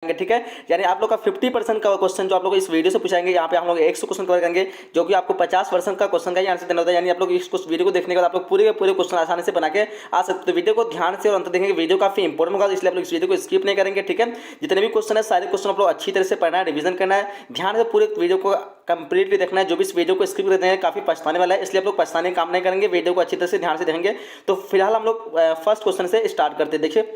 ठीक है। यानी आप लोग का 50% का क्वेश्चन जो आप लोग इस वीडियो से पूछाएंगे, यहाँ पे हम लोग 100 क्वेश्चन कवर करेंगे, जो कि आपको 50% का क्वेश्चन का ही आंसर देना होता है। यानी आप लोग इस वीडियो को देखने के बाद आप लोग पूरे के पूरे क्वेश्चन आसानी से बना के आ सकते हो। तो वीडियो को ध्यान से और अंत देखेंगे, वीडियो काफी इंपॉर्टेंट होगा, इसलिए आप लोग इस वीडियो को स्किप नहीं करेंगे। ठीक है, जितने भी क्वेश्चन है सारे क्वेश्चन आप लोग अच्छी तरह से पढ़ना है, रिविजन करना है, ध्यान से पूरे वीडियो को कंप्लीटली देखना है। जो भी इस वीडियो को स्किप करते हैं काफी पछताने वाला है, इसलिए आप लोग पछताने का काम नहीं करेंगे, वीडियो को अच्छी तरह से ध्यान से देखेंगे। तो फिलहाल हम लोग फर्स्ट क्वेश्चन से स्टार्ट करते हैं। देखिए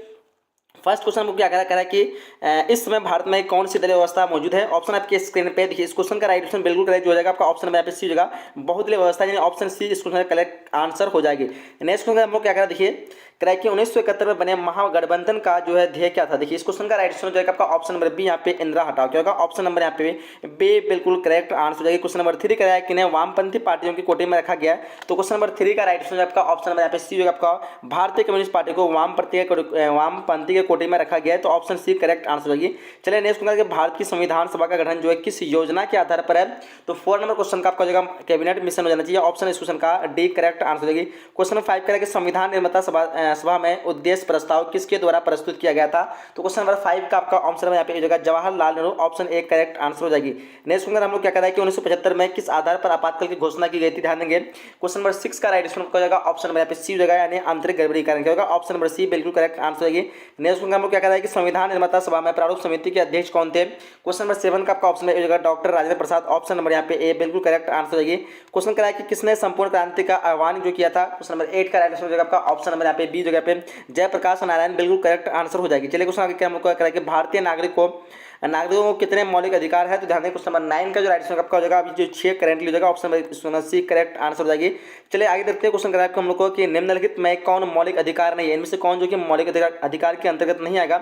फर्स्ट क्वेश्चन हमको क्या कह रहा है कि इस समय भारत में कौन सी दलीय व्यवस्था मौजूद है। ऑप्शन आपके स्क्रीन पे देखिए। इस क्वेश्चन का राइट ऑप्शन बिल्कुल करेक्ट हो जाएगा आपका ऑप्शन नंबर यहाँ पे सी हो जाएगा, बहुदलीय व्यवस्था, यानी ऑप्शन सी इस क्वेश्चन का करेक्ट आंसर हो जाएगी। नेक्स्ट क्वेश्चन हम लोग क्या कह रहा है, देखिए कह रहा है कि 1971 में बने महागठबंधन का जो है ध्येय क्या था। देखिए इस क्वेश्चन का राइट आंसर हो जाएगा आपका ऑप्शन नंबर बी, यहाँ पे इंदिरा हटाओ, क्या होगा ऑप्शन नंबर यहाँ पे बी बिल्कुल करेक्ट आंसर हो जाएगी। क्वेश्चन नंबर 3 कह रहा है कि ने वामपंथी पार्टियों की कोटे में रखा गया है, तो क्वेश्चन नंबर 3 का राइट आंसर आपका ऑप्शन नंबर यहाँ पे सी होगा आपका भारतीय कम्युनिस्ट पार्टी को वामपंथी के कोटे में रखा गया है, तो ऑप्शन सी करेक्ट आंसर होगी। चलिए नेक्स्ट क्वेश्चन, भारत की संविधान सभा का गठन जो है किस योजना के आधार पर है, तो 4 नंबर क्वेश्चन का आपका जगह कैबिनेट मिशन हो जाना चाहिए, ऑप्शन इस क्वेश्चन का डी करेक्ट आंसर होगी। क्वेश्चन नंबर 5 कह रहा है कि संविधान निर्माता सभा में उद्देश्य प्रस्ताव किसके द्वारा प्रस्तुत किया गया था, तो क्वेश्चन नंबर 5 का आपका ऑप्शन यहाँ पे जगह Jawaharlal Nehru, option A correct answer हो जाएगी। नेक्स्ट क्वेश्चन हम लोग क्या कह रहा है कि 1975 में किस आधार पर आपातकाल की घोषणा की गई थी, ध्यान देंगे। क्वेश्चन नंबर 6 का राइट आंसर हो जाएगा ऑप्शन नंबर यहाँ पे सी हो जाएगा, यानी आंतरिक गड़बड़ी कारण क्या होगा, ऑप्शन नंबर सी बिल्कुल करेक्ट आंसर होगी। नेक्स्ट क्वेश्चन हम लोग क्या कह रहा है कि संविधान निर्माता सभा में प्रारूप समिति के अध्यक्ष कौन थे, क्वेश्चन नंबर 7 का आपका ऑप्शन हो जाएगा doctor Rajendra Prasad, option number यहाँ पे ए बिल्कुल करेक्ट आंसर होगी। क्वेश्चन कह रहा है कि किसने संपूर्ण क्रांति का आह्वान जो किया था, क्वेश्चन नंबर 8 का राइट आंसर हो जाएगा आपका ऑप्शन नंबर यहाँ पे बी जगह पे जयप्रकाश नारायण, बिल्कुल करेक्ट आंसर हो जाएगी। चलिए क्वेश्चन आगे क्या हमको कह रहा है कि भारतीय नागरिकों को कितने मौलिक अधिकार है, तो ध्यान दें क्वेश्चन नंबर 9 का जो राइट आंसर आपका हो जाएगा अभी जो 6 करेंटली हो जाएगा, option number C correct answer हो जाएगी। चलिए आगे देखते हैं क्वेश्चन कह रहा है हम लोग को कि निम्नलिखित में कौन मौलिक अधिकार नहीं है, इनमें से कौन जो कि मौलिक अधिकार के अंतर्गत नहीं आएगा,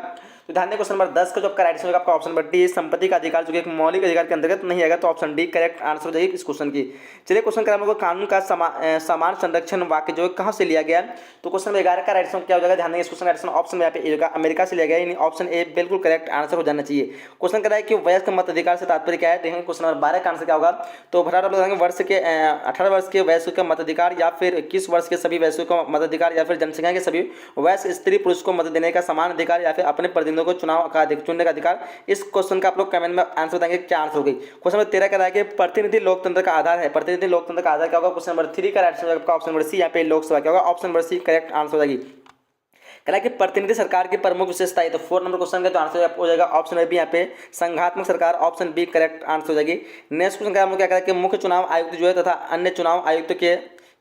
तो ध्यान दें क्वेश्चन नंबर 10 का जो आपका राइट आंसर होगा आपका ऑप्शन नंबर डी संपत्ति का अधिकार जो कि एक मौलिक अधिकार के अंतर्गत नहीं आएगा, तो ऑप्शन डी करेक्ट आंसर हो जाएगी इस क्वेश्चन की। चलिए क्वेश्चन कह रहा है कानून का समान संरक्षण वाक्य जो कहां से लिया गया, तो क्वेश्चन नंबर 11 का राइट आंसर क्या हो जाएगा, ध्यान दें इस क्वेश्चन का राइट आंसर ऑप्शन यहाँ पे अमेरिका से लिया गया, यानी ऑप्शन ए बिल्कुल करेक्ट आंसर हो जाना चाहिए। क्वेश्चन कह रहा है कि वयस्क मताधिकार से तात्पर्य क्या है, देखेंगे क्वेश्चन नंबर 12 का आंसर क्या होगा, तो 18 वर्ष के वयस्क का मताधिकार या फिर 21 वर्ष के सभी वयस्कों का मताधिकार या फिर जनसंख्या के सभी वयस्क स्त्री पुरुष को मत देने का समान अधिकार या फिर अपने प्रतिनिधियों को चुनने का अधिकार। इस क्वेश्चन का आप लोग कमेंट में आंसर बताएंगे क्या आंसर होगी। क्वेश्चन नंबर 13 का रहा है कि प्रतिनिधि लोकतंत्र का आधार है, प्रतिनिधि लोकतंत्र का आधार क्या होगा, क्वेश्चन नंबर 3 का राइट आंसर आपका ऑप्शन नंबर सी यहाँ पे लोकसभा क्या होगा, option number C correct answer हो जाएगी। कह कि प्रतिनिधि सरकार की प्रमुख विशेषता है, तो 4 नंबर क्वेश्चन का तो आंसर हो जाएगा ऑप्शन बी यहाँ पे संघात्मक सरकार, ऑप्शन बी करेक्ट आंसर हो जाएगी। नेक्स्ट क्वेश्चन का हम लोग क्या करें कि मुख्य चुनाव आयुक्त जो है तथा अन्य चुनाव आयुक्त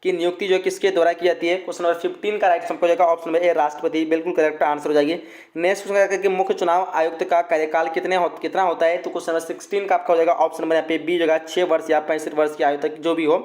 की नियुक्ति जो किसके द्वारा की जाती है, क्वेश्चन नंबर 15 का राइट आंसर हो जाएगा ऑप्शन नंबर ए राष्ट्रपति, बिल्कुल करेक्ट आंसर हो जाएगी। नेक्स्ट क्वेश्चन कि मुख्य चुनाव आयुक्त का कार्यकाल कितना होता है, तो क्वेश्चन नंबर 16 का आपका हो जाएगा ऑप्शन नंबर यहाँ पे बी जगह 6 वर्ष या 65 वर्ष की आयु तक जो भी हो,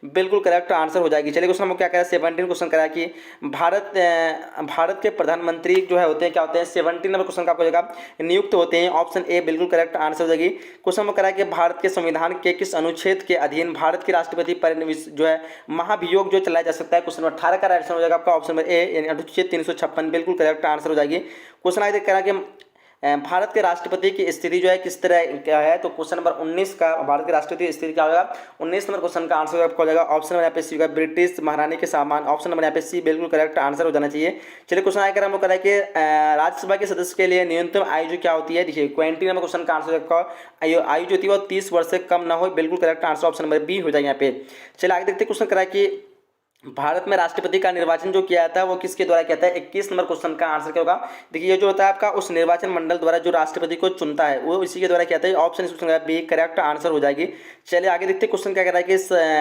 बिल्कुल करेक्ट आंसर हो जाएगी। चलिए क्वेश्चन हम क्या कह रहे हैं 17 क्वेश्चन करा कि भारत के प्रधानमंत्री जो है होते हैं क्या होते हैं, 17 नंबर क्वेश्चन का आपको जगह नियुक्त होते हैं, ऑप्शन ए बिल्कुल करेक्ट आंसर हो जाएगी। क्वेश्चन हम करा कि भारत के संविधान के किस अनुच्छेद के अधीन भारत के राष्ट्रपति पर जो है महाभियोग जो चलाया जा सकता है, क्वेश्चन नंबर 18 का राइट आंसर हो जाएगा आपका ऑप्शन नंबर ए यानी अनुच्छेद 356, बिल्कुल करेक्ट आंसर हो जाएगी। क्वेश्चन आगे कह रहा है कि भारत के राष्ट्रपति की स्थिति जो है किस तरह क्या है, तो क्वेश्चन नंबर 19 का भारत के राष्ट्रपति की स्थिति क्या होगा, 19 नंबर क्वेश्चन का आंसर आपको हो जाएगा ऑप्शन नंबर यहाँ पे सी होगा ब्रिटिश महारानी के सामान, ऑप्शन नंबर यहाँ पे सी बिल्कुल करेक्ट आंसर हो जाना चाहिए। चलिए क्वेश्चन आगे हम लोग करें कि राज्यसभा के सदस्य के लिए न्यूनतम आयु जो क्या होती है, देखिए 20 नंबर क्वेश्चन का आंसर आपका आयु जो होती है वो 30 वर्ष से कम ना हो, बिल्कुल correct answer option number B हो जाएगा यहाँ पे। चलिए आगे देखते क्वेश्चन करा कि भारत में राष्ट्रपति का निर्वाचन जो किया जाता है वो किसके द्वारा किया जाता है, 21 नंबर क्वेश्चन का आंसर क्या होगा, देखिए ये जो होता है आपका उस निर्वाचन मंडल द्वारा जो राष्ट्रपति को चुनता है वो इसी के द्वारा किया जाता है, ऑप्शन इस क्वेश्चन का बी करेक्ट आंसर हो जाएगी। चलिए आगे देखते क्वेश्चन क्या कह रहा है कि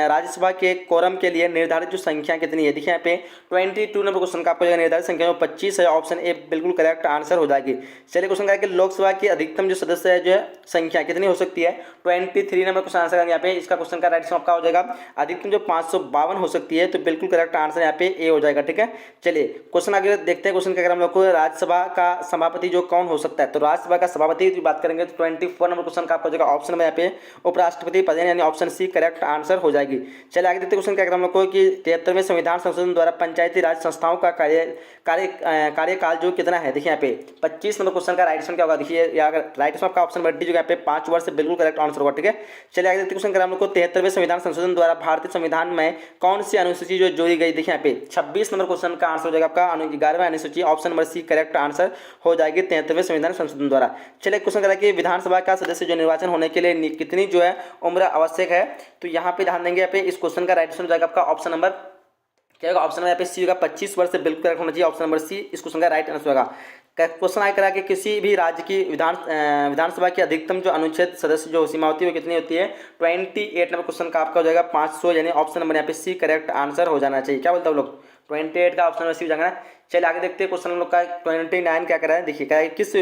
राज्यसभा के कोरम के लिए निर्धारित जो संख्या कितनी है, देखिए यहाँ पे 22 नंबर क्वेश्चन का आपको निर्धारित संख्या 25 है, ऑप्शन ए बिल्कुल करेक्ट आंसर हो जाएगी। चलिए क्वेश्चन कह रहा है कि लोकसभा की अधिकतम जो सदस्य है जो है संख्या कितनी हो सकती है, 23 नंबर क्वेश्चन आंसर यहाँ पे इसका क्वेश्चन का राइट आंसर आपका हो जाएगा अधिकतम जो 552 हो सकती है, तो बिल्कुल करेक्ट आंसर यहाँ पे ए हो जाएगा। ठीक है, चलिए क्वेश्चन आगे देखते हैं। क्वेश्चन क्या हम लोग को राज्यसभा का सभापति जो कौन हो सकता है, तो राज्यसभा का सभापति की बात करेंगे तो 24 नंबर क्वेश्चन का आपको जाएगा ऑप्शन में यहाँ पे उपराष्ट्रपति पद यानी ऑप्शन सी करेक्ट आंसर हो जाएगी। चलिए आगे देखते हैं क्वेश्चन क्या हम लोग को कि 73वें संविधान संशोधन द्वारा पंचायती राज संस्थाओं का कार्यकाल जो कितना है, देखिए यहाँ पे 25 नंबर क्वेश्चन का राइट आंसर क्या होगा, देखिए राइट आंसर आपका ऑप्शन नंबर डी जो यहाँ पे 5 वर्ष से बिल्कुल करेक्ट आंसर होगा। ठीक है, चलिए आगे देखते हैं क्वेश्चन हम लोग को 73वें संविधान संशोधन द्वारा भारतीय संविधान में कौन सी अनुसूची अनुसूची जो जोड़ी गई, देखिए यहाँ पे 26 नंबर क्वेश्चन का आंसर हो जाएगा आपका 11वें अनुसूची, option number C correct answer हो जाएगी 73वें संविधान संशोधन द्वारा। चलिए क्वेश्चन करा कि विधानसभा का सदस्य जो निर्वाचन होने के लिए कितनी जो है उम्र आवश्यक है, तो यहाँ पे ध्यान देंगे। यहाँ पे इस क्वेश्चन का राइट आंसर हो जाएगा आपका ऑप्शन नंबर क्या होगा, ऑप्शन नंबर यहाँ पे सी होगा, 25 वर्ष से बिल्कुल करेक्ट होना चाहिए, ऑप्शन नंबर सी इस क्वेश्चन का राइट आंसर होगा। क्वेश्चन आया करा कि किसी भी राज्य की विधानसभा की अधिकतम जो अनुच्छेद सदस्य जो सीमा होती है वो कितनी होती है, 28 नंबर क्वेश्चन का आपका हो जाएगा 500, यानी ऑप्शन नंबर यहाँ पे सी करेक्ट आंसर हो जाना चाहिए। क्या बोलते हैं लोग, 28 का ऑप्शन नंबर सी हो जाएगा ना। चलिए आगे देखते हैं क्वेश्चन हम लोग का 29 क्या करा है, देखिए क्या है, किस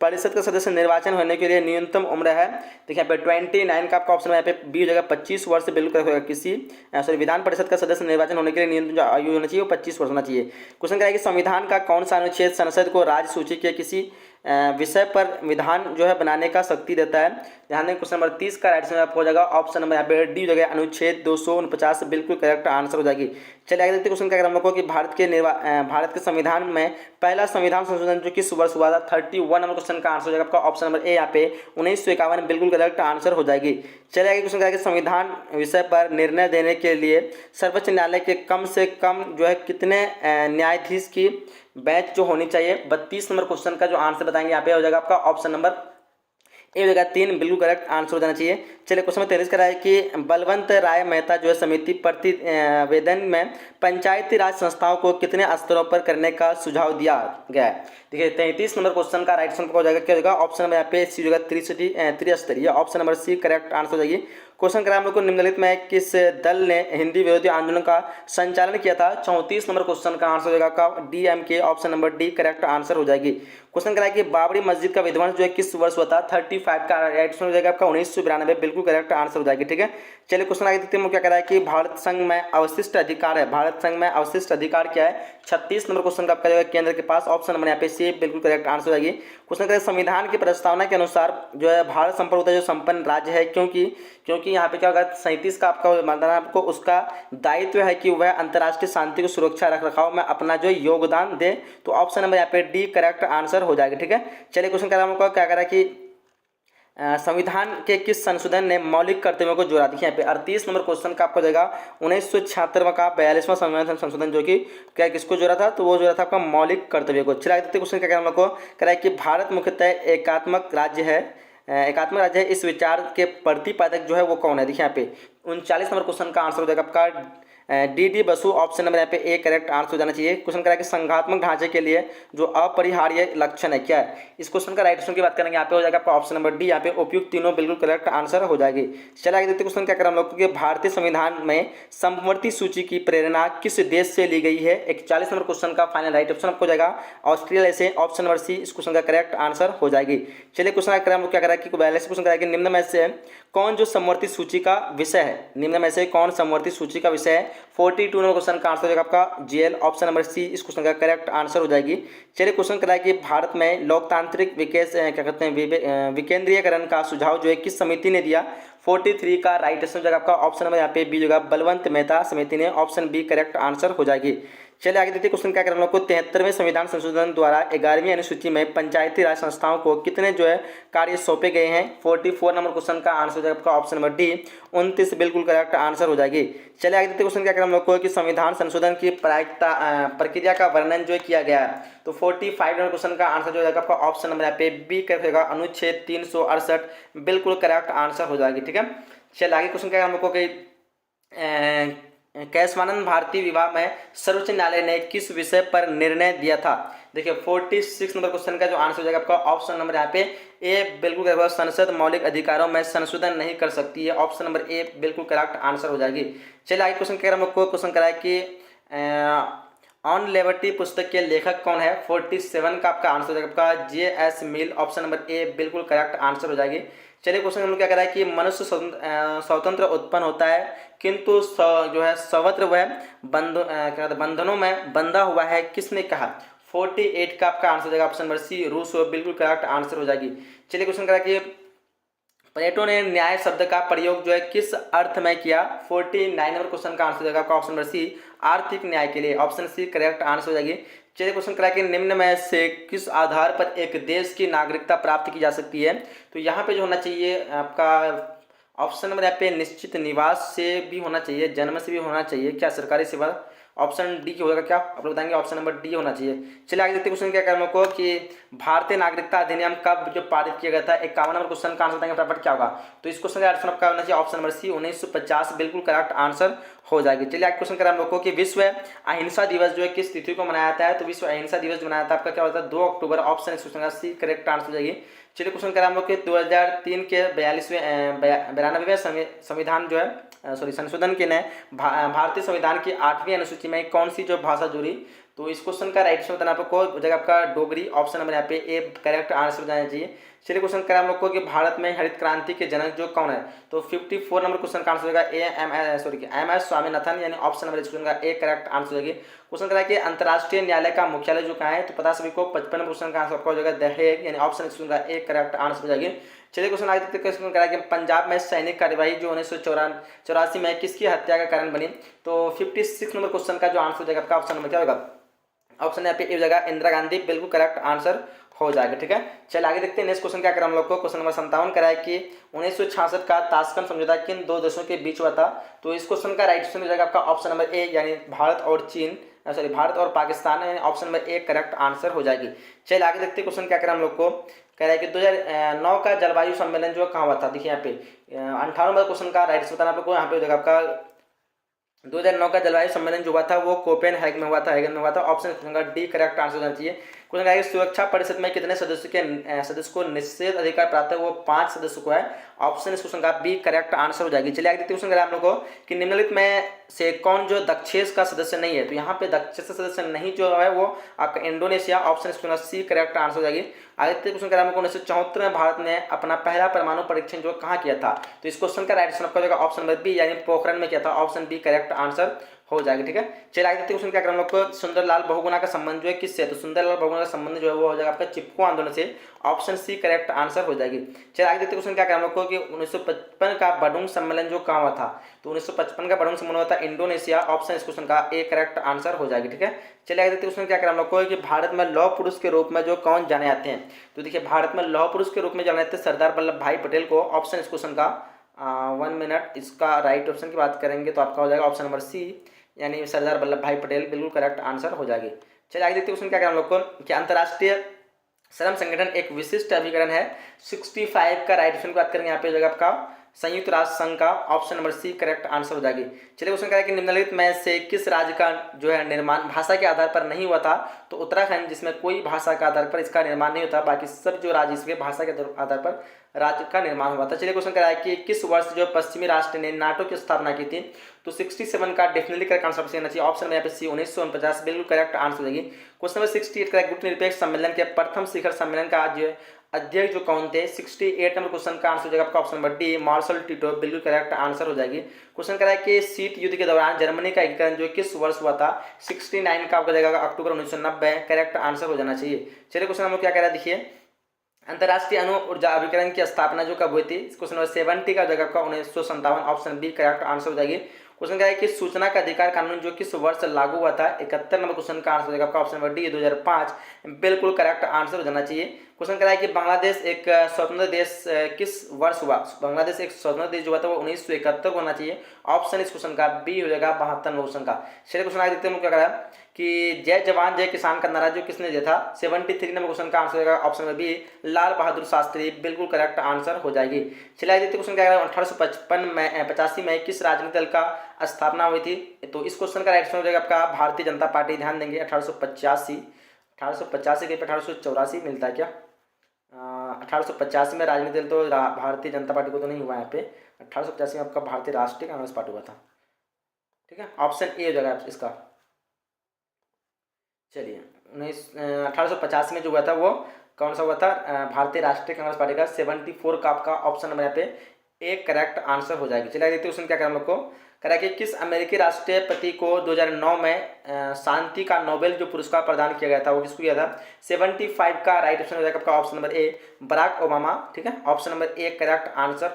परिषद का सदस्य निर्वाचन होने के लिए न्यूनतम उम्र है। देखिए यहाँ पे 29 का आपका ऑप्शन यहाँ पे बी हो जाएगा, 25 वर्ष से बिल्कुल होगा। किसी सॉरी विधान परिषद का सदस्य निर्वाचन होने के लिए न्यूनतम जो आयु होना चाहिए वो 25 वर्ष होना चाहिए। क्वेश्चन क्या है कि संविधान का कौन सा अनुच्छेद संसद को राज्य सूची के किसी विषय पर विधान जो है बनाने का शक्ति देता है। ध्यान दें क्वेश्चन नंबर 30 का राइट आंसर आपको हो जाएगा ऑप्शन नंबर यहाँ पे डी हो जाएगा, अनुच्छेद 249 बिल्कुल करेक्ट आंसर हो जाएगी। चलिए आगे देखते क्वेश्चन क्या हम लोग को कि भारत के संविधान में पहला संविधान संशोधन जो किस वर्ष हुआ था, 31 नंबर क्वेश्चन का आंसर हो जाएगा आपका ऑप्शन नंबर ए यहाँ पे 1951 बिल्कुल करेक्ट आंसर हो जाएगी। चलिए आगे क्वेश्चन क्या है कि संविधान विषय पर निर्णय देने के लिए सर्वोच्च न्यायालय के कम से कम जो है कितने न्यायाधीश की बेंच जो होनी चाहिए। 32 नंबर क्वेश्चन का जो आंसर बताएंगे यहाँ पे हो जाएगा आपका ऑप्शन नंबर ए हो जाएगा 3 बिल्कुल करेक्ट आंसर हो जाना चाहिए। चलिए क्वेश्चन नंबर 23 का है कि बलवंत राय मेहता जो है समिति प्रतिवेदन में पंचायती राज संस्थाओं को कितने स्तरों पर करने का सुझाव दिया गया है। देखिए 33 नंबर क्वेश्चन का राइट आंसर हो जाएगा क्या होगा, ऑप्शन नंबर यहाँ पे सी होगा त्रिस्तरीय, option number C correct answer हो जाएगी। क्वेश्चन करा हम लोग को निम्नलिखित में किस दल ने हिंदी विरोधी आंदोलन का संचालन किया था। 34 नंबर क्वेश्चन का आंसर हो जाएगा आपका DMK, option number D correct answer हो जाएगी। क्वेश्चन करा कि बाबरी मस्जिद का विध्वंस जो है किस वर्ष हुआ था, 35 का राइट आंसर हो जाएगा आपका 1992 बिल्कुल करेक्ट आंसर हो जाएगी। ठीक है, चलिए क्वेश्चन आगे देखते हैं क्या कह रहा है कि भारत संघ में अवशिष्ट अधिकार है, भारत संघ में अवशिष्ट अधिकार क्या है। 36 नंबर क्वेश्चन का आपका जाएगा केंद्र के पास, ऑप्शन नंबर यहाँ पे सी बिल्कुल करेक्ट आंसर हो जाएगी। क्वेश्चन करें संविधान की प्रस्तावना के अनुसार जो है भारत संप्रभुता जो संपन्न राज्य है, क्योंकि यहाँ पे क्या होगा 37 का आपका मतलब आपको उसका दायित्व है कि वह अंतर्राष्ट्रीय शांति को सुरक्षा रख रखाव में अपना जो योगदान दे, तो ऑप्शन नंबर यहाँ पे डी करेक्ट आंसर हो जाएगा। ठीक है, चलिए क्वेश्चन क्या हमको क्या करा कि संविधान के किस संशोधन ने मौलिक कर्तव्यों को जोड़ा। देखिए यहाँ पे 38 नंबर क्वेश्चन का आपको जाएगा 1976 का 42वां संविधान संशोधन जो कि क्या किसको जोड़ा था, तो वो जोड़ा था आपका मौलिक कर्तव्य को। चलिए आगे क्वेश्चन क्या हम लोग को करा है कि भारत मुख्यतः एकात्मक राज्य है, इस विचार के प्रतिपादक जो है वो कौन है। देखिए यहाँ पे 39 नंबर क्वेश्चन का आंसर हो जाएगा आपका डी बसु, ऑप्शन नंबर यहाँ पे ए करेक्ट आंसर हो जाना चाहिए। क्वेश्चन करा कि संघात्मक ढांचे के लिए जो अपरिहार्य लक्षण है क्या है, इस क्वेश्चन का राइट आंसर की बात करेंगे यहाँ पे हो जाएगा आपका ऑप्शन नंबर डी, यहाँ पे उपयुक्त तीनों बिल्कुल करेक्ट आंसर हो जाएगी। चलिए आगे देखते क्वेश्चन क्या करें हम लोग कि भारतीय संविधान में समवर्ती सूची की प्रेरणा किस देश से ली गई है। 41 नंबर क्वेश्चन का फाइनल राइट ऑप्शन आपको जाएगा ऑस्ट्रेलिया से, ऑप्शन नंबर सी इस क्वेश्चन का करेक्ट आंसर हो जाएगी। चलिए क्वेश्चन करें हम लोग क्या करा कि 42 क्वेश्चन करा कि निम्न में से कौन जो समवर्ती सूची का विषय है, निम्न में से कौन समवर्ती सूची का विषय है। 42 नंबर क्वेश्चन का आंसर हो जाएगा आपका जेल, ऑप्शन नंबर सी इस क्वेश्चन का करेक्ट आंसर हो जाएगी। चलिए क्वेश्चन कराया कि भारत में लोकतांत्रिक क्या कहते हैं विकेंद्रीयकरण का सुझाव जो है किस समिति ने दिया। 43 का राइट आंसर हो जाएगा आपका ऑप्शन नंबर यहाँ पे बी होगा बलवंत मेहता समिति ने, ऑप्शन बी करेक्ट आंसर हो जाएगी। चलिए आगे देखते क्वेश्चन क्या करें हम लोग को 73वें संविधान संशोधन द्वारा 11वीं अनुसूची में पंचायती राज संस्थाओं को कितने जो है कार्य सौंपे गए हैं। 44 नंबर क्वेश्चन का आंसर हो जाएगा आपका ऑप्शन नंबर डी 29 बिल्कुल करेक्ट आंसर हो जाएगी। चलिए आगे देखते क्वेश्चन क्या करें हम लोग को कि संविधान संशोधन की प्रक्रिया का वर्णन जो किया गया है, तो 45 नंबर क्वेश्चन का आंसर जो हो जाएगा आपका ऑप्शन नंबर यहाँ पे बी करेगा अनुच्छेद 368 बिल्कुल करेक्ट आंसर हो जाएगी। ठीक है, चलिए आगे क्वेश्चन क्या हम लोग को कि कैशवानंद भारतीय विवाह में सर्वोच्च न्यायालय ने किस विषय पर निर्णय दिया था। देखिए 46 नंबर क्वेश्चन का जो आंसर हो जाएगा आपका ऑप्शन नंबर यहाँ पे ए बिल्कुल करेक्ट, संसद मौलिक अधिकारों में संशोधन नहीं कर सकती है, ऑप्शन नंबर ए बिल्कुल करेक्ट आंसर हो जाएगी। चलिए आगे क्वेश्चन कह रहा हूँ आपको क्वेश्चन कराया कि ऑन लिबर्टी पुस्तक के लेखक कौन है। 47 का आपका आंसर हो जाएगा आपका जे.एस. मिल, ऑप्शन नंबर ए बिल्कुल करेक्ट आंसर हो जाएगी। चलिए क्वेश्चन हम लोग क्या कह रहा है कि मनुष्य स्वतंत्र उत्पन्न होता है किंतु जो है सर्वत्र वह बंधनों में बंधा हुआ है, किसने कहा। 48 का आपका आंसर हो जाएगा ऑप्शन नंबर सी रूसो, बिल्कुल करेक्ट आंसर हो जाएगी। चलिए क्वेश्चन करा कि प्लेटो ने न्याय शब्द का प्रयोग जो है किस अर्थ में किया। 49 नंबर क्वेश्चन का आंसर हो जाएगा आपका ऑप्शन नंबर सी आर्थिक न्याय के लिए, ऑप्शन सी करेक्ट आंसर हो जाएगी। चलिए क्वेश्चन करा कि निम्न में से किस आधार पर एक देश की नागरिकता प्राप्त की जा सकती है, तो यहाँ पे जो होना चाहिए आपका ऑप्शन नंबर यहाँ पे निश्चित निवास से भी होना चाहिए, जन्म से भी होना चाहिए, क्या सरकारी सेवा? ऑप्शन डी की होगा क्या? आप लोग बताएंगे ऑप्शन नंबर डी होना चाहिए। चलिए आगे देखते क्वेश्चन क्या कर लोग को कि भारतीय नागरिकता अधिनियम कब जो पारित किया गया था? 51 नंबर क्वेश्चन का आंसर बताएंगे फटाफट क्या होगा। तो इस क्वेश्चन का आंसर आपका होना चाहिए ऑप्शन नंबर सी 1950, बिल्कुल करेक्ट आंसर हो जाएगी। चलिए आगे क्वेश्चन करें हम लोग को कि विश्व अहिंसा दिवस जो है किस तिथि को मनाया जाता है? तो विश्व अहिंसा दिवस जो मनाया जाता है आपका क्या होता है? 2 अक्टूबर। ऑप्शन इस क्वेश्चन का सी करेक्ट आंसर हो जाएगी। चलिए क्वेश्चन करें हम लोग के 2003 के 92वें संविधान जो है संशोधन के ने भारतीय संविधान की 8वीं अनुसूची में कौन सी जो भाषा जुड़ी? तो इस क्वेश्चन का राइट आंसर बताना आपको हो जाएगा आपका डोगरी। ऑप्शन नंबर यहाँ पे ए करेक्ट आंसर हो जाना चाहिए। चलिए क्वेश्चन करें हम लोग को कि भारत में हरित क्रांति के जनक जो कौन है? तो 54 नंबर क्वेश्चन का आंसर होगा एम एस स्वामीनाथन, यानी ऑप्शन नंबर इस क्वेश्चन का ए करेक्ट आंसर होगी। क्वेश्चन करा कि अंतर्राष्ट्रीय न्यायालय का मुख्यालय जो कहाँ है? तो पता सभी को 55 क्वेश्चन का आंसर आपका हो जाएगा द हेग, यानी ऑप्शन इस क्वेश्चन का ए करेक्ट आंसर हो जाएगी। चलिए क्वेश्चन आगे देखते क्वेश्चन करा कि पंजाब में सैनिक कार्यवाही जो 1984 में किसकी हत्या का कारण बनी? तो 56 नंबर क्वेश्चन का जो आंसर हो जाएगा आपका ऑप्शन नंबर क्या होगा? ऑप्शन यहाँ पे ए हो जाएगा इंदिरा गांधी, बिल्कुल करेक्ट आंसर हो जाएगा। ठीक है, चलिए आगे देखते हैं नेक्स्ट क्वेश्चन क्या करें हम लोग को। क्वेश्चन नंबर 57 करा है कि 1966 का ताशकंद समझौता किन दो देशों के बीच हुआ था? तो इस क्वेश्चन का राइट आंसर हो जाएगा आपका ऑप्शन नंबर ए, यानी भारत और चीन, सॉरी भारत और पाकिस्तान, यानी option number A correct answer हो जाएगी। चलिए आगे देखते हैं क्वेश्चन क्या करें हम लोग को। कह रहा है कि 2009 का जलवायु सम्मेलन जो कहाँ हुआ था? देखिए यहाँ पे 58 नंबर क्वेश्चन का राइट आंसर बताना आपको। यहाँ पे हो जाएगा आपका 2009 का जलवायु सम्मेलन जो हुआ था वो कोपेनहेगन में हुआ था, हैगन में हुआ था। ऑप्शन डी करेक्ट आंसर होना चाहिए। क्वेश्चन है सुरक्षा परिषद में कितने सदस्य को निषेध अधिकार प्राप्त है? वो 5 सदस्यों को है। ऑप्शन इस क्वेश्चन का बी करेक्ट आंसर हो जाएगी। चलिए आगे देखते क्वेश्चन हम लोग को कि निम्नलिखित में से कौन जो दक्षेस का सदस्य नहीं है? तो यहाँ पे दक्षेस का सदस्य नहीं जो है वो आपका इंडोनेशिया। ऑप्शन इस क्वेश्चन सी करेक्ट आंसर हो जाएगी। आगे क्वेश्चन हम लोग को 1974 में भारत ने अपना पहला परमाणु परीक्षण जो कहाँ किया था? तो इस क्वेश्चन का राइट आंसर आपका हो जाएगा ऑप्शन नंबर बी, यानी पोखरण में किया था। ऑप्शन बी करेक्ट आंसर हो जाएगा। ठीक है, चलिए आगे देखते हैं क्वेश्चन क्या करें हम लोग को। सुंदरलाल बहुगुणा का संबंध जो है किससे? तो सुंदरलाल बहुगुणा का संबंध जो है वो हो जाएगा आपका चिपको आंदोलन से। ऑप्शन सी करेक्ट आंसर हो जाएगी। चलिए आगे देखते हैं क्वेश्चन क्या करें हम लोग को कि 1955 का बडुंग सम्मेलन जो कहाँ हुआ था? तो 1955 का बडुंग सम्मेलन हुआ था इंडोनेशिया। ऑप्शन इस क्वेश्चन का ए करेक्ट आंसर हो जाएगी। ठीक है, चलिए आगे देखते हैं क्वेश्चन क्या करें हम लोग को कि भारत में लौह पुरुष के रूप में जो कौन जाने जाते हैं? तो देखिए भारत में लौह पुरुष के रूप में जाने जाते हैं सरदार वल्लभ भाई पटेल को। ऑप्शन इस क्वेश्चन का 1 मिनट, इसका राइट ऑप्शन की बात करेंगे तो आपका हो जाएगा ऑप्शन नंबर सी, यानी सरदार वल्लभ भाई पटेल, बिल्कुल करेक्ट आंसर हो जाएगी। चलिए आगे देखते हैं क्वेश्चन क्या करें हम लोग को कि अंतर्राष्ट्रीय श्रम संगठन एक विशिष्ट अभिकरण है। 65 का राइट ऑप्शन की बात करेंगे यहाँ पे हो जाएगा आपका संयुक्त राष्ट्र संघ का। Option number C correct answer हो जाएगी। चलिए क्वेश्चन क्या है कि निम्नलिखित में से किस राज्य का जो है निर्माण भाषा के आधार पर नहीं हुआ था? तो उत्तराखंड, जिसमें कोई भाषा के आधार पर इसका निर्माण नहीं होता, बाकी सब जो राज्य इसके भाषा के आधार पर राज्य का निर्माण हुआ था। चलिए क्वेश्चन क्या है कि किस वर्ष जो पश्चिमी राष्ट्र ने नाटो की स्थापना की थी? तो 67 का डेफिनेटली करेक्ट आंसर होना चाहिए। ऑप्शन में यहाँ पे सी 1949, बिल्कुल करेक्ट आंसर हो जाएगी। क्वेश्चन नंबर 68 का गुट निरपेक्ष सम्मेलन के प्रथम शिखर सम्मेलन का आज अध्यक्ष जो कौन थे? 68 नंबर क्वेश्चन का आंसर हो जाएगा आपका option number D, Marshal Tito, बिल्कुल करेक्ट आंसर हो जाएगी। क्वेश्चन करा है कि शीत युद्ध के दौरान जर्मनी का एकीकरण जो किस वर्ष हुआ था? 69 का आपका जाएगा अक्टूबर 1990, करेक्ट आंसर हो जाना चाहिए। चलिए क्वेश्चन हम लोग क्या कह रहा है देखिए, अंतर्राष्ट्रीय अणु ऊर्जा अभिकरण की स्थापना जो कब हुई थी? क्वेश्चन नंबर 70 का जगह आपका 1957, ऑप्शन बी करेक्ट आंसर हो जाएगी। क्वेश्चन क्या है कि सूचना का अधिकार कानून जो किस वर्ष लागू हुआ था? 71 नंबर क्वेश्चन का आंसर हो जाएगा आपका ऑप्शन नंबर डी, 2005, बिल्कुल करेक्ट आंसर हो जाना चाहिए। क्वेश्चन क्या है कि बांग्लादेश एक स्वतंत्र देश किस वर्ष हुआ? बांग्लादेश एक स्वतंत्र देश जो हुआ था वो 1971 को होना चाहिए। ऑप्शन इस क्वेश्चन का बी हो जाएगा 72 नंबर क्वेश्चन का। चलिए क्वेश्चन आगे देखते हैं क्या करा कि जय जवान जय किसान का नारा जो किसने दिया था? 73 नंबर क्वेश्चन का आंसर होगा option number B, Lal Bahadur Shastri, बिल्कुल करेक्ट आंसर हो जाएगी। चलिए आगे देखते हैं क्वेश्चन क्या है 1885 में किस राजनीतिक दल का स्थापना हुई थी? तो इस क्वेश्चन का राइट आंसर हो जाएगा आपका भारतीय जनता पार्टी। ध्यान देंगे 1885 के 1884 मिलता है क्या? 1885 में राजनीतिक दल तो भारतीय जनता पार्टी को तो नहीं हुआ यहाँ पे। 1885 में आपका भारतीय राष्ट्रीय कांग्रेस पार्टी हुआ था। ठीक है, ऑप्शन ए हो जाएगा इसका। चलिए 1885 में जो हुआ था वो कौन सा हुआ था? भारतीय राष्ट्रीय कांग्रेस पार्टी का। 74 का आपका ऑप्शन नंबर यहाँ पे एक करेक्ट आंसर हो जाएगी। चलिए देखते हैं उसमें क्या करें हम लोग को। करा कि किस अमेरिकी राष्ट्रपति को 2009 में शांति का नोबेल जो पुरस्कार प्रदान किया गया था वो किसको किया था? 75 का राइट ऑप्शन हो जाएगा आपका option number A, Barack Obama. ठीक है, option number A correct answer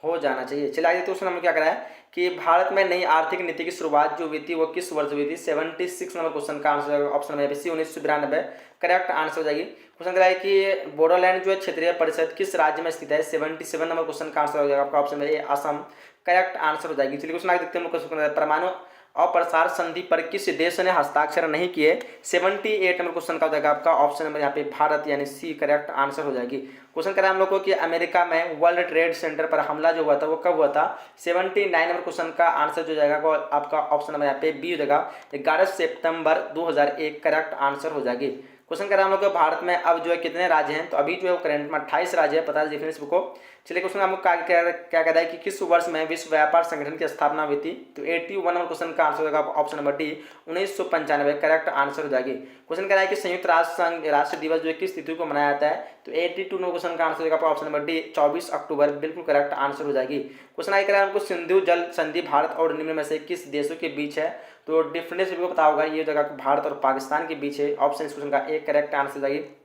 हो जाना चाहिए। चलिए आगे, तो उसने हमें क्या करा है कि भारत में नई आर्थिक नीति की शुरुआत जो हुई थी वो किस वर्ष हुई थी। 76 नंबर क्वेश्चन का answer option number C 1992 correct answer हो जाएगी। क्वेश्चन करा है कि बोडोलैंड जो है क्षेत्रीय परिषद किस राज्य में स्थित है। 77 नंबर क्वेश्चन का आंसर हो जाएगा आपका ऑप्शन नंबर ए असम करेक्ट आंसर हो जाएगी। चलिए क्वेश्चन आगे देखते हैं हम लोग क्वेश्चन परमाणु अप्रसार संधि पर किस देश ने हस्ताक्षर नहीं किए। 78 नंबर क्वेश्चन का हो जाएगा आपका ऑप्शन नंबर यहाँ पे भारत यानी सी करेक्ट आंसर हो जाएगी। क्वेश्चन करा हम लोग को कि अमेरिका में वर्ल्ड ट्रेड सेंटर पर हमला जो हुआ था वो कब हुआ था। 79 नंबर क्वेश्चन का आंसर जो जाएगा वो आपका ऑप्शन नंबर यहाँ पे बी हो जाएगा 11 सितंबर 2001 करेक्ट आंसर हो जाएगी। क्वेश्चन करा हम लोग को भारत में अब जो है कितने राज्य हैं, तो अभी जो है वो करंट में 28 राज्य है, पता है डिफरेंस को। चलिए क्वेश्चन हम लोग क्या क्या कहता है कि किस वर्ष में विश्व व्यापार संगठन की स्थापना हुई थी। तो 81 नंबर क्वेश्चन का आंसर होगा option number D 1995 correct answer हो जाएगी। क्वेश्चन कह रहा है कि संयुक्त राष्ट्र संघ राष्ट्र दिवस जो है किस तिथि को मनाया जाता है। तो 82 नंबर क्वेश्चन का आंसर होगा ऑप्शन नंबर डी 24 अक्टूबर बिल्कुल करेक्ट आंसर हो जाएगी। क्वेश्चन आगे कह रहा है हमको सिंधु जल संधि भारत और निम्न में से किस देशों के बीच है। तो डिफरेंस भी पता होगा, ये जगह भारत और पाकिस्तान के बीच है। ऑप्शन इस क्वेश्चन का एक करेक्ट आंसर जाएगी। कह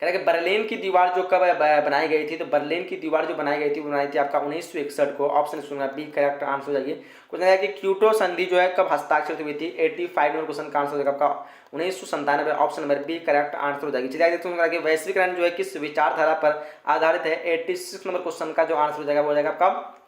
रहा है कि बर्लिन की दीवार जो कब बनाई गई थी। तो बर्लिन की दीवार जो बनाई गई थी वो बनाई थी आपका 1961 को। ऑप्शन सुनना बी करेक्ट आंसर हो जाएगी। क्वेश्चन है कि क्योटो संधि जो है कब हस्ताक्षरित हुई थी। 85 नंबर क्वेश्चन का आंसर हो जाएगा आपका 1997 option number B correct answer हो जाएगी। चलिए आगे देखते हैं वैश्वीकरण जो है किस विचारधारा पर आधारित है। 86 नंबर क्वेश्चन का जो आंसर हो जाएगा वो हो जाएगा आपका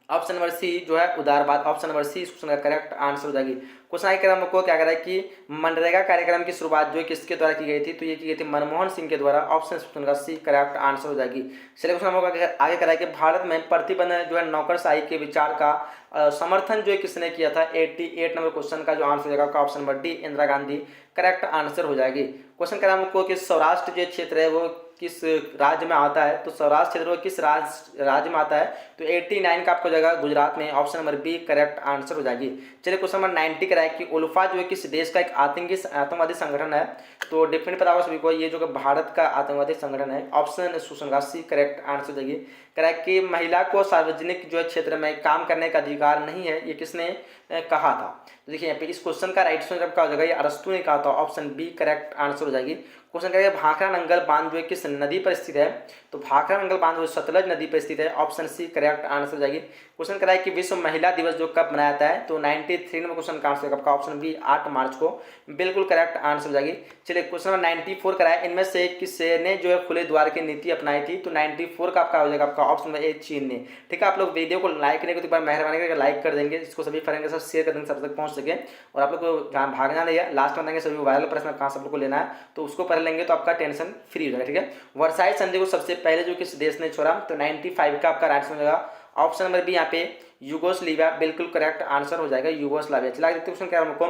ऑप्शन नंबर सी जो है उदारवाद। ऑप्शन नंबर सी इस क्वेश्चन का करेक्ट आंसर हो जाएगी। क्वेश्चन आगे क्रम को क्या कह रहा है कि मनरेगा कार्यक्रम की शुरुआत जो है किसके द्वारा की गई थी। तो ये की गई थी मनमोहन सिंह के द्वारा। ऑप्शन क्वेश्चन का सी करेक्ट आंसर हो जाएगी। चलिए क्वेश्चन हम आगे कह रहा है कि भारत में प्रतिबंध जो है नौकरशाही के विचार का समर्थन जो है किसने किया था। 88 नंबर क्वेश्चन का जो आंसर हो जाएगा option number D Indira Gandhi correct answer हो जाएगी। क्वेश्चन कह रहा है हमको कि सौराष्ट्र जो क्षेत्र है वो किस राज्य में आता है। तो सौराष्ट्र क्षेत्र वो किस राज्य में आता है। तो 89 का आपको जाएगा गुजरात में। Option number B correct answer हो जाएगी। चलिए क्वेश्चन नंबर 90 करा है कि उल्फा जो है किस देश का एक आतंकवादी संगठन है। तो डिफरेंट पता होगा सभी को, ये जो कि भारत का आतंकवादी संगठन है। ऑप्शन क्वेश्चन का सी करेक्ट आंसर हो जाएगी। कह रहा है कि महिला को सार्वजनिक जो है क्षेत्र में काम करने का अधिकार नहीं है, ये किसने कहा था। तो देखिए यहाँ पे इस क्वेश्चन का राइट आंसर क्या हो जाएगा, ये अरस्तु ने कहा था। ऑप्शन बी करेक्ट आंसर हो जाएगी। क्वेश्चन करेगा भाखड़ा नंगल बांध जो है किस नदी पर स्थित है। तो भाखड़ा नंगल बांध जो सतलज नदी पर स्थित है। ऑप्शन सी करेक्ट आंसर हो जाएगी। क्वेश्चन कराए कि विश्व महिला दिवस जो कब मनाया जाता है। तो 93 नंबर क्वेश्चन का आंसर आपका ऑप्शन बी 8 मार्च को बिल्कुल करेक्ट आंसर हो जाएगी। चलिए क्वेश्चन नंबर 94 कराया इनमें से किसने जो है खुले द्वार की नीति अपनाई थी। तो 94 का आपका हो जाएगा आपका ऑप्शन नंबर ए चीन ने। ठीक है, आप लोग वीडियो को लाइक करने को एक बार मेहरबानी करके लाइक कर देंगे, इसको सभी फ्रेंड के साथ शेयर कर देंगे, सब तक पहुंच सके। और आप लोग को जहाँ भागना नहीं है, लास्ट में देंगे सभी वायरल प्रश्न कहाँ सब लोग को लेना है, तो उसको पढ़ लेंगे तो आपका टेंशन फ्री हो जाएगा। ठीक है, वर्साई संधि को सबसे पहले जो किस देश ने छोड़ा। तो 95 का आपका राइट आंसर हो जाएगा ऑप्शन नंबर बी यहाँ पे यूगोस्लाविया बिल्कुल करेक्ट आंसर हो जाएगा यूगोस्लाविया। चला देखते हैं क्या हमको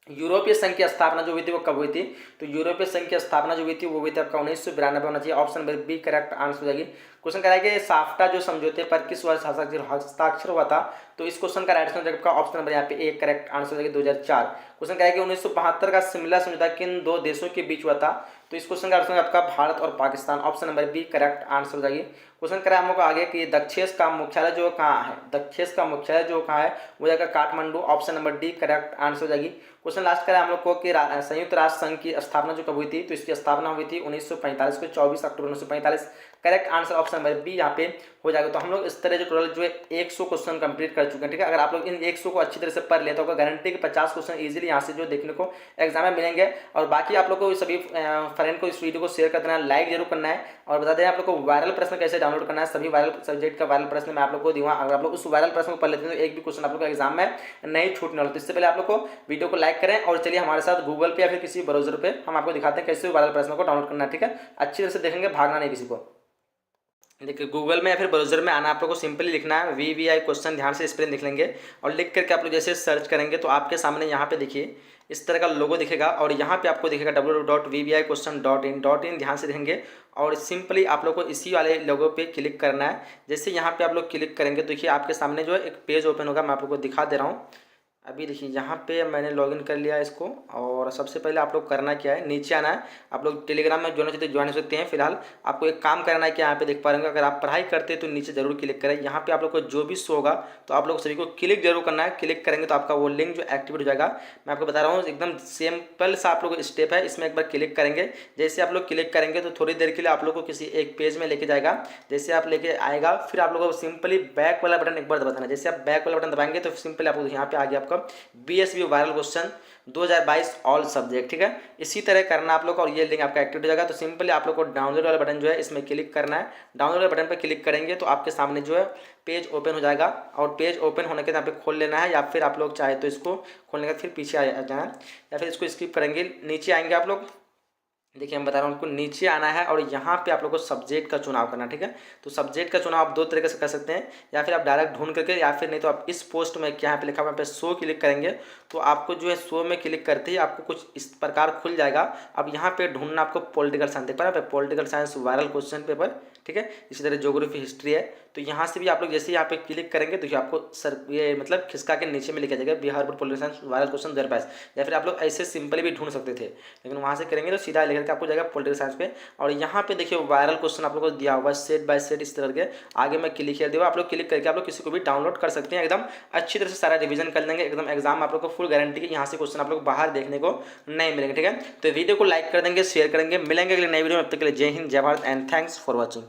यूरोपीय संघ की स्थापना जो हुई थी वो कब हुई थी। तो यूरोपीय संघ की स्थापना जो हुई थी वो हुई थी आपका 1992 होना चाहिए। Option number B correct answer हो जाएगी। क्वेश्चन कह रहा है कि साफ्टा जो समझौते पर किस वर्ष हस्ताक्षर हुआ था। तो इस क्वेश्चन का राइट आंसर का ऑप्शन नंबर यहाँ पे एक करेक्ट आंसर हो जाएगा 2004। क्वेश्चन कह रहा है कि 1972 का शिमला समझौता किन दो देशों के बीच हुआ था। तो इस क्वेश्चन का आंसर आपका भारत और Pakistan. Option number B correct answer हो जाएगी। क्वेश्चन करा हम लोग आगे कि दक्षेश का मुख्यालय जो कहाँ है। दक्षेश का मुख्यालय जो कहाँ है वो जाएगा Kathmandu. Option number D correct answer हो जाएगी। क्वेश्चन लास्ट करा हम लोग को कि संयुक्त राष्ट्र संघ की स्थापना जो कब हुई थी। तो इसकी स्थापना हुई थी 1945 को 24 अक्टूबर 1945। Correct answer option number B यहाँ पे हो जाएगा। तो हम लोग इस तरह जो टोटल जो है 100 क्वेश्चन कंप्लीट कर चुके हैं। ठीक है, अगर आप लोग इन 100 को अच्छी तरह से पढ़ लेते हो गारंटी कि 50 क्वेश्चन इजीली यहाँ से जो देखने को एग्जाम में मिलेंगे। और बाकी आप लोग को सभी फ्रेंड को इस वीडियो को शेयर कर देना, लाइक जरूर करना है और बता दें आप लोग को वायरल प्रश्न कैसे डाउनलोड करना है। सभी वायरल सब्जेक्ट का वायरल प्रश्न मैं आप लोग को दूंगा। अगर आप लोग उस वायरल प्रश्न को पढ़ लेते हैं तो एक भी क्वेश्चन आप लोग को एग्जाम में नहीं छूटने वाला। तो इससे पहले आप लोग को वीडियो को लाइक करें और चलिए हमारे साथ गूगल पे या फिर किसी ब्राउजर पे हम आपको दिखाते हैं कैसे वायरल प्रश्न को डाउनलोड करना है। ठीक है, अच्छी तरह से देखेंगे, भागना नहीं किसी को। देखिए गूगल में या फिर ब्राउजर में आना, आप लोग को सिंपली लिखना है VVI क्वेश्चन, ध्यान से स्पेलिंग लिख लेंगे और लिख करके आप लोग जैसे सर्च करेंगे तो आपके सामने यहाँ पे देखिए इस तरह का लोगो दिखेगा और यहाँ पे आपको दिखेगा www.vviquestion.in ध्यान से देखेंगे और सिंपली आप लोग को इसी वाले लोगो पे क्लिक करना है। जैसे यहाँ पे आप लोग क्लिक करेंगे तो देखिए आपके सामने जो है एक पेज ओपन होगा, मैं आप लोग को दिखा दे रहा हूँ। अभी देखिए यहाँ पे मैंने लॉगिन कर लिया इसको। और सबसे पहले आप लोग करना क्या है, नीचे आना है। आप लोग टेलीग्राम में ज्वाइन हो सकते ज्वाइन हो सकते हैं। फिलहाल आपको एक काम करना है कि यहाँ पे देख पा रहे होंगे, अगर आप पढ़ाई करते हैं तो नीचे जरूर क्लिक करें। यहाँ पे आप लोग को जो भी शो होगा तो आप लोग सभी को क्लिक जरूर करना है। क्लिक करेंगे तो आपका वो लिंक जो एक्टिवेट हो जाएगा। मैं आपको बता रहा हूँ एकदम सिंपल सा आप लोग स्टेप है, इसमें एक बार क्लिक करेंगे। जैसे आप लोग क्लिक करेंगे तो थोड़ी देर के लिए आप लोग को किसी एक पेज में लेके जाएगा। जैसे आप लेके आएगा फिर आप लोगों को सिंपली बैक वाला बटन एक बार दबा देना। जैसे आप बैक वाला बटन दबाएंगे तो सिंपली आप लोग यहाँ पे आ गया आपका BSV viral question 2022 all subject. ठीक है, इसी तरह करना आप लोग का और ये लिंक आपका एक्टिव हो जाएगा। तो सिंपली आप लोग को डाउनलोड वाला बटन जो है इसमें क्लिक करना है। डाउनलोड वाले बटन पर क्लिक करेंगे तो आपके सामने जो है पेज ओपन हो जाएगा। और पेज ओपन होने के बाद यहाँ पे खोल लेना है, या फिर आप लोग चाहे तो इसको खोलने के बाद फिर पीछे आ जाना है, या फिर इसको स्किप करेंगे। नीचे आएंगे आप लोग, देखिए मैं बता रहा हूँ उनको नीचे आना है और यहाँ पे आप लोग को सब्जेक्ट का चुनाव करना। ठीक है, तो सब्जेक्ट का चुनाव आप दो तरीके से कर सकते हैं, या फिर आप डायरेक्ट ढूंढ करके, या फिर नहीं तो आप इस पोस्ट में क्या यहाँ पे लिखा हुआ है पे शो क्लिक करेंगे तो आपको जो है शो में क्लिक करते ही आपको कुछ इस प्रकार खुल जाएगा। अब यहाँ पे ढूंढना आपको पॉलिटिकल साइंस देख पा रहे हैं, political science viral question paper. ठीक है, इसी तरह ज्योग्राफी हिस्ट्री है। तो यहाँ से भी आप लोग जैसे यहाँ पे क्लिक करेंगे तो आपको सर ये मतलब खिसका के नीचे में लिखा जाएगा Bihar board political science viral question 2022। या फिर आप लोग ऐसे सिंपली भी ढूंढ सकते थे, लेकिन वहाँ से करेंगे तो सीधा लिख के आपको जाएगा पॉलिटिकल साइंस पे। और यहाँ पे देखिए वायरल क्वेश्चन आप लोगों को दिया हुआ है सेट बाय सेट इस तरह के। आगे मैं क्लिक कर दिया, आप लोग क्लिक करके आप लोग किसी को भी डाउनलोड कर सकते हैं। एकदम अच्छी तरह से सारा रिवीजन कर लेंगे, एकदम एग्जाम आप लोग को फुल गारंटी की यहाँ से क्वेश्चन आप लोग बाहर देखने को नहीं मिलेंगे। ठीक है, तो वीडियो को लाइक कर देंगे, शेयर करेंगे। मिलेंगे अगले नई वीडियो में, अब तक के लिए जय हिंद, जय Bharat and thanks for watching.